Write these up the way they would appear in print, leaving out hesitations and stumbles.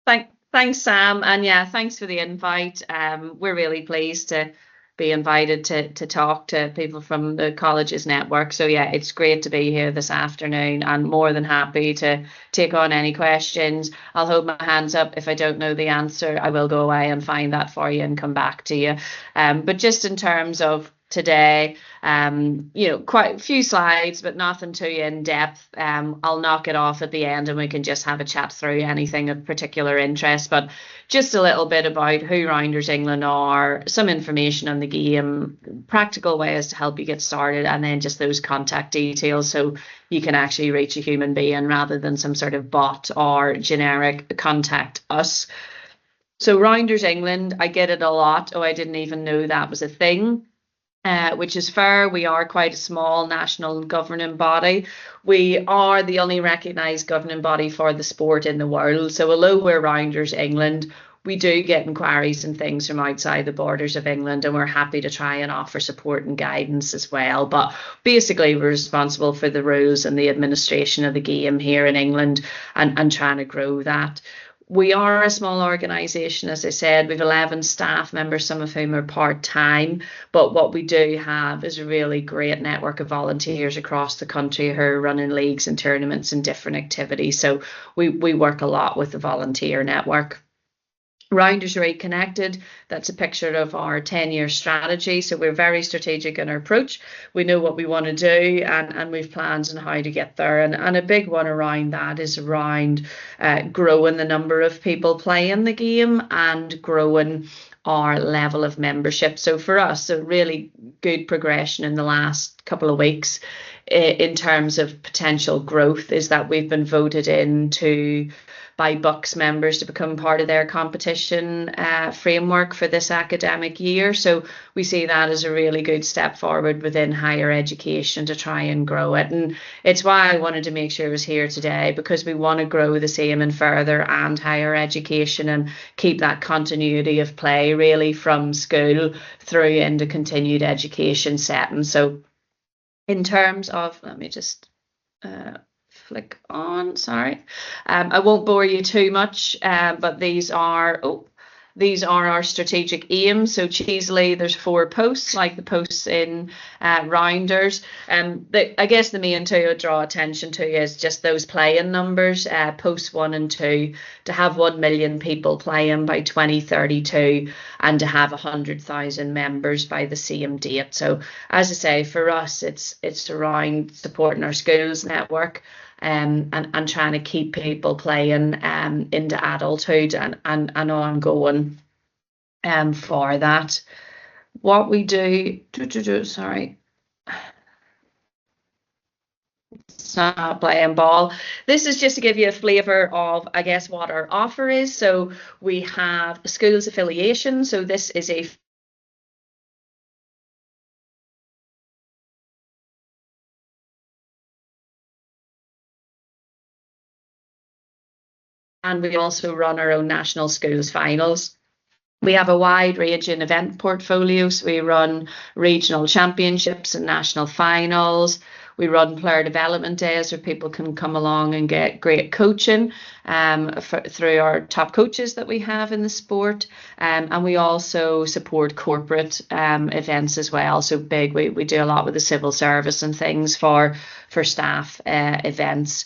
Thanks, Sam, and yeah, thanks for the invite. We're really pleased to be invited to talk to people from the college's network. So yeah, it's great to be here this afternoon, and more than happy to take on any questions. I'll hold my hands up if I don't know the answer. I will go away and find that for you and come back to you. But just in terms of today, quite a few slides, but nothing too in depth. I'll knock it off at the end and we can just have a chat through anything of particular interest. But just a little bit about who Rounders England are, some information on the game, practical ways to help you get started, and then just those contact details so you can actually reach a human being rather than some sort of bot or generic contact us. So Rounders England, I get it a lot. Oh, I didn't even know that was a thing. Which is fair. We are quite a small national governing body. We are the only recognised governing body for the sport in the world. So although we're Rounders England, we do get inquiries and things from outside the borders of England, and we're happy to try and offer support and guidance as well. But basically, we're responsible for the rules and the administration of the game here in England, and trying to grow that. We are a small organisation, as I said. We've 11 staff members, some of whom are part-time. But what we do have is a really great network of volunteers across the country who are running leagues and tournaments and different activities. So we work a lot with the volunteer network. Rounders Reconnected, that's a picture of our 10-year strategy. So we're very strategic in our approach. We know what we want to do, and we've plans on how to get there. And a big one around that is around growing the number of people playing the game and growing our level of membership. So for us, a really good progression in the last couple of weeks in terms of potential growth is that we've been voted into by Bucks members to become part of their competition framework for this academic year. So we see that as a really good step forward within higher education to try and grow it. And it's why I wanted to make sure I was here today, because we want to grow the same and further and higher education and keep that continuity of play really from school through into continued education setting. So in terms of, let me just flick on, sorry. I won't bore you too much, but these are our strategic aims. So Cheesley, there's 4 posts, like the posts in Rounders. I guess the main two I draw attention to is just those playing numbers, posts 1 and 2, to have 1 million people playing by 2032 and to have 100,000 members by the same date. So as I say, for us, it's around supporting our schools network, and trying to keep people playing into adulthood and ongoing for that. What we do, sorry, it's not playing ball. This is just to give you a flavour of, I guess, what our offer is. So we have schools affiliation. So this is a and we also run our own national schools finals. We have a wide ranging event portfolio. So we run regional championships and national finals. We run player development days where people can come along and get great coaching through our top coaches that we have in the sport. And we also support corporate events as well. So we do a lot with the civil service and things for staff events.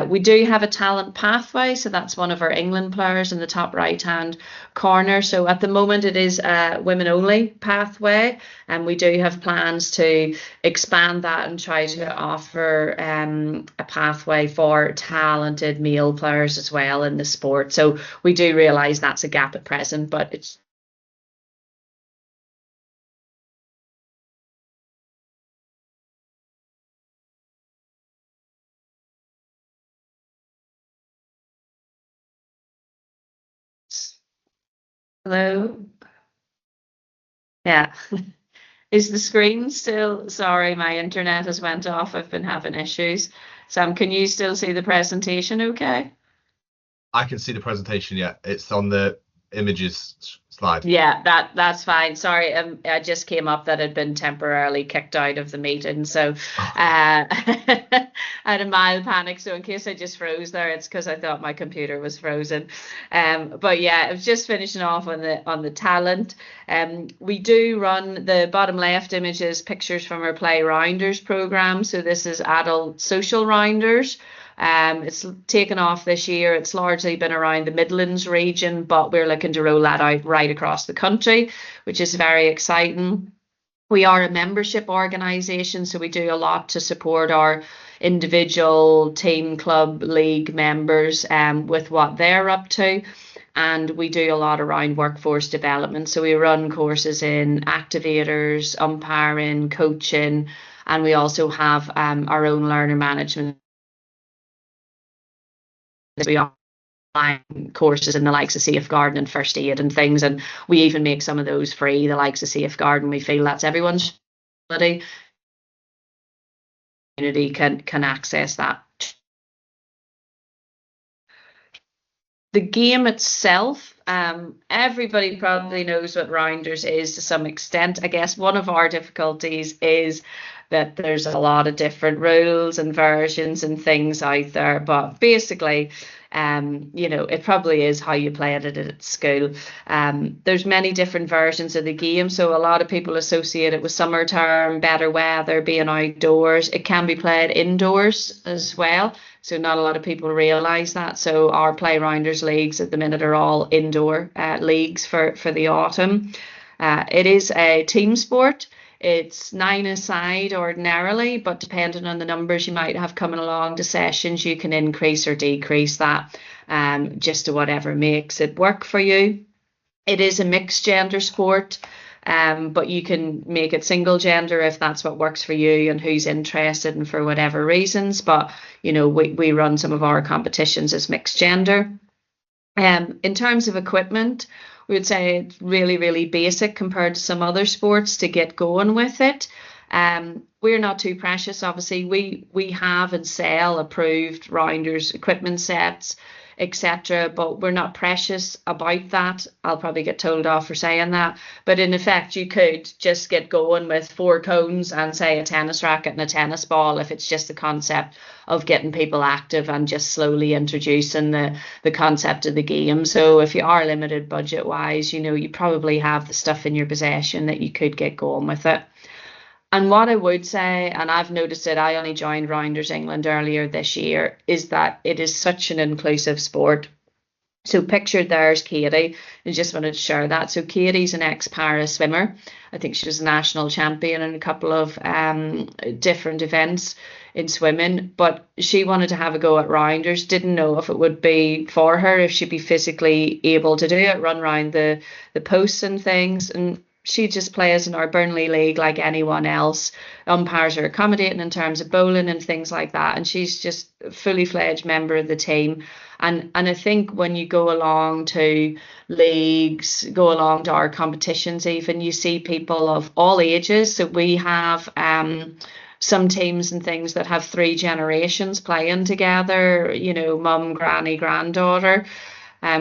We do have a talent pathway. So that's one of our England players in the top right-hand corner. So at the moment it is a women only pathway, and we do have plans to expand that and try to offer a pathway for talented male players as well in the sport. So we do realise that's a gap at present, but it's hello. Yeah. Is the screen still? Sorry, my internet has went off. I've been having issues. Sam, can you still see the presentation okay? I can see the presentation, yeah. images slide. Yeah, that's fine. Sorry, I just came up that had been temporarily kicked out of the meeting, so I had a mild panic. So in case I just froze there, it's because I thought my computer was frozen. But yeah, I was just finishing off on the talent. We do run the bottom left images, pictures from our Play Rounders program. So this is adult social rounders. It's taken off this year. It's largely been around the Midlands region, but we're looking to roll that out right across the country, which is very exciting. We are a membership organisation, so we do a lot to support our individual team, club, league members with what they're up to. And we do a lot around workforce development. So we run courses in activators, umpiring, coaching, and we also have our own learner management. We online courses in the likes of safeguarding and first aid and things, and we even make some of those free, the likes of safeguarding. We feel that's everyone's ability. Community can access that. The game itself, everybody probably knows what Rounders is to some extent. I guess one of our difficulties is that there's a lot of different rules and versions and things out there, but basically it probably is how you play it at school. There's many different versions of the game, so a lot of people associate it with summer term, better weather, being outdoors. It can be played indoors as well, so not a lot of people realise that. So our Play Rounders leagues at the minute are all indoor leagues for the autumn. It is a team sport. It's 9-a-side ordinarily, but depending on the numbers you might have coming along to sessions, you can increase or decrease that just to whatever makes it work for you. It is a mixed gender sport, but you can make it single gender if that's what works for you and who's interested and for whatever reasons. But, we run some of our competitions as mixed gender. In terms of equipment, we would say it's really, really basic compared to some other sports to get going with it. We're not too precious, obviously. We have and sell approved Rounders equipment sets, etc., but we're not precious about that. I'll probably get told off for saying that, but in effect you could just get going with 4 cones and say a tennis racket and a tennis ball if it's just the concept of getting people active and just slowly introducing the concept of the game. So if you are limited budget wise, you probably have the stuff in your possession that you could get going with it. And what I would say, and I've noticed it, I only joined Rounders England earlier this year, is that it is such an inclusive sport. So pictured there's Katie, and just wanted to share that. So Katie's an ex-para swimmer. I think she was a national champion in a couple of different events in swimming, but she wanted to have a go at Rounders, didn't know if it would be for her, if she'd be physically able to do it, run around the posts and things, and she just plays in our Burnley League like anyone else. Umpires are accommodating in terms of bowling and things like that. And she's just a fully fledged member of the team. And I think when you go along to leagues, go along to our competitions even, you see people of all ages. So we have some teams and things that have 3 generations playing together, mum, granny, granddaughter.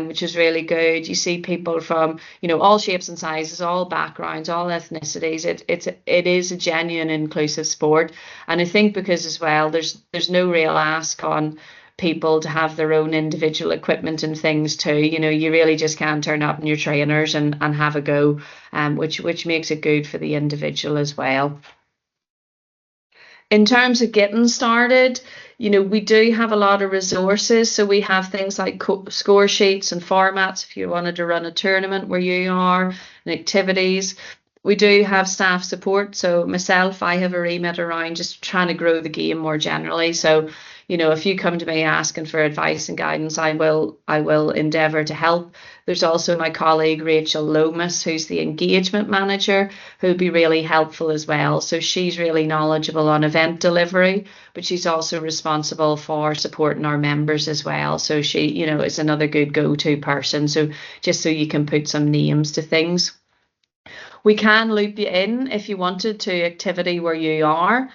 Which is really good. You see people from, all shapes and sizes, all backgrounds, all ethnicities. It is a genuine inclusive sport. And I think because as well, there's no real ask on people to have their own individual equipment and things too. You really just can turn up in your trainers and have a go, which makes it good for the individual as well. In terms of getting started, we do have a lot of resources. So we have things like score sheets and formats if you wanted to run a tournament where you are, and activities. We do have staff support. So myself, I have a remit around just trying to grow the game more generally. So, if you come to me asking for advice and guidance, I will endeavour to help. There's also my colleague Rachel Lomas, who's the engagement manager, who'll be really helpful as well. So she's really knowledgeable on event delivery, but she's also responsible for supporting our members as well. So she, is another good go-to person. So just so you can put some names to things. We can loop you in if you wanted to activity where you are.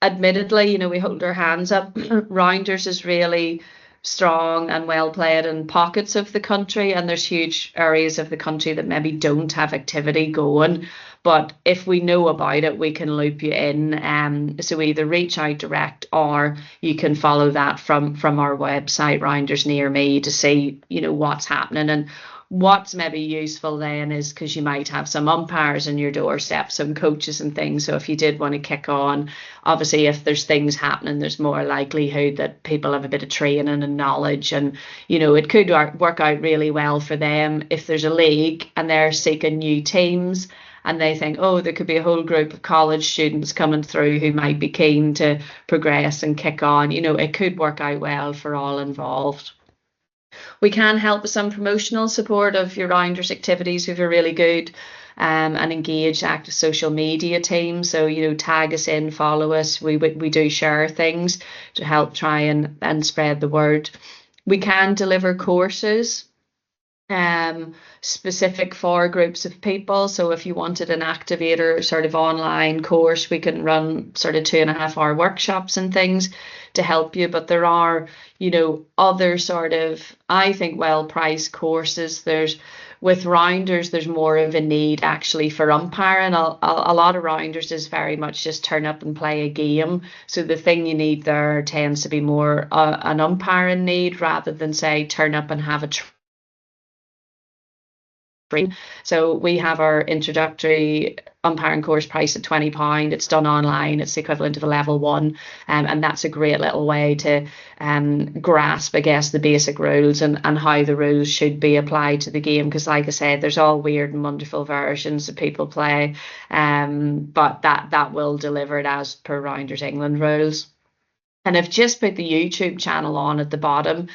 Admittedly, we hold our hands up. Rounders is really strong and well played in pockets of the country, and there's huge areas of the country that maybe don't have activity going. But if we know about it, we can loop you in. So either reach out direct, or you can follow that from our website, Rounders Near Me, to see, what's happening. And what's maybe useful then is because you might have some umpires in your doorstep, some coaches and things. So if you did want to kick on, obviously if there's things happening, there's more likelihood that people have a bit of training and knowledge, and it could work out really well for them if there's a league and they're seeking new teams, and they think, oh, there could be a whole group of college students coming through who might be keen to progress and kick on. It could work out well for all involved. We can help with some promotional support of your Rounders activities if you're really good and engaged, active social media team. So, tag us in, follow us. We do share things to help try and spread the word. We can deliver courses specific for groups of people. So if you wanted an activator sort of online course, we can run sort of 2.5 hour workshops and things to help you. But there are, other sort of, I think, well-priced courses. With Rounders, there's more of a need actually for umpiring. A lot of Rounders is very much just turn up and play a game. So the thing you need there tends to be more an umpiring need rather than, say, turn up and have a free. So we have our introductory umpiring course priced at £20. It's done online. It's the equivalent of a level 1, and that's a great little way to grasp, I guess, the basic rules and how the rules should be applied to the game. Because, like I said, there's all weird and wonderful versions that people play, but that will deliver it as per Rounders England rules. And I've just put the YouTube channel on at the bottom,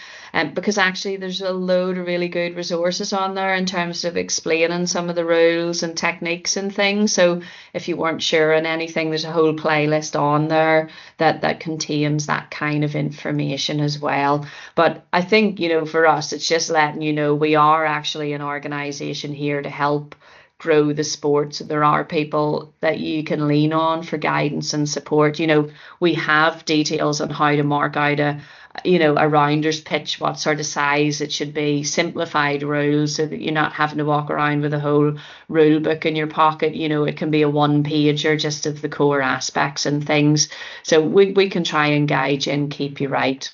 because actually there's a load of really good resources on there in terms of explaining some of the rules and techniques and things. So if you weren't sure on anything, there's a whole playlist on there that contains that kind of information as well. But I think, for us, it's just letting you know we are actually an organisation here to help grow the sport. So there are people that you can lean on for guidance and support. We have details on how to mark out a Rounders pitch, what sort of size it should be, simplified rules so that you're not having to walk around with a whole rule book in your pocket. It can be a 1-pager just of the core aspects and things. So we can try and guide you and keep you right.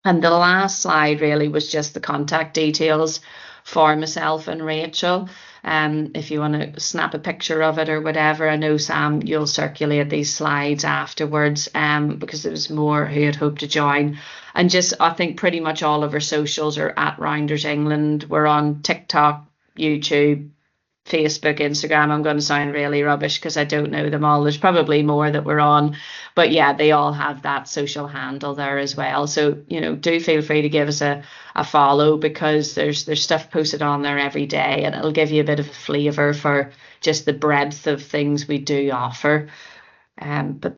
And the last slide really was just the contact details for myself and Rachel. If you want to snap a picture of it or whatever. I know, Sam, you'll circulate these slides afterwards, because there was more who had hoped to join. And just, I think pretty much all of our socials are at Rounders England. We're on TikTok, YouTube, Facebook, Instagram. I'm going to sound really rubbish because I don't know them all. There's probably more that we're on, but yeah, they all have that social handle there as well. So, do feel free to give us a follow, because there's stuff posted on there every day, and it'll give you a bit of a flavour for just the breadth of things we do offer. But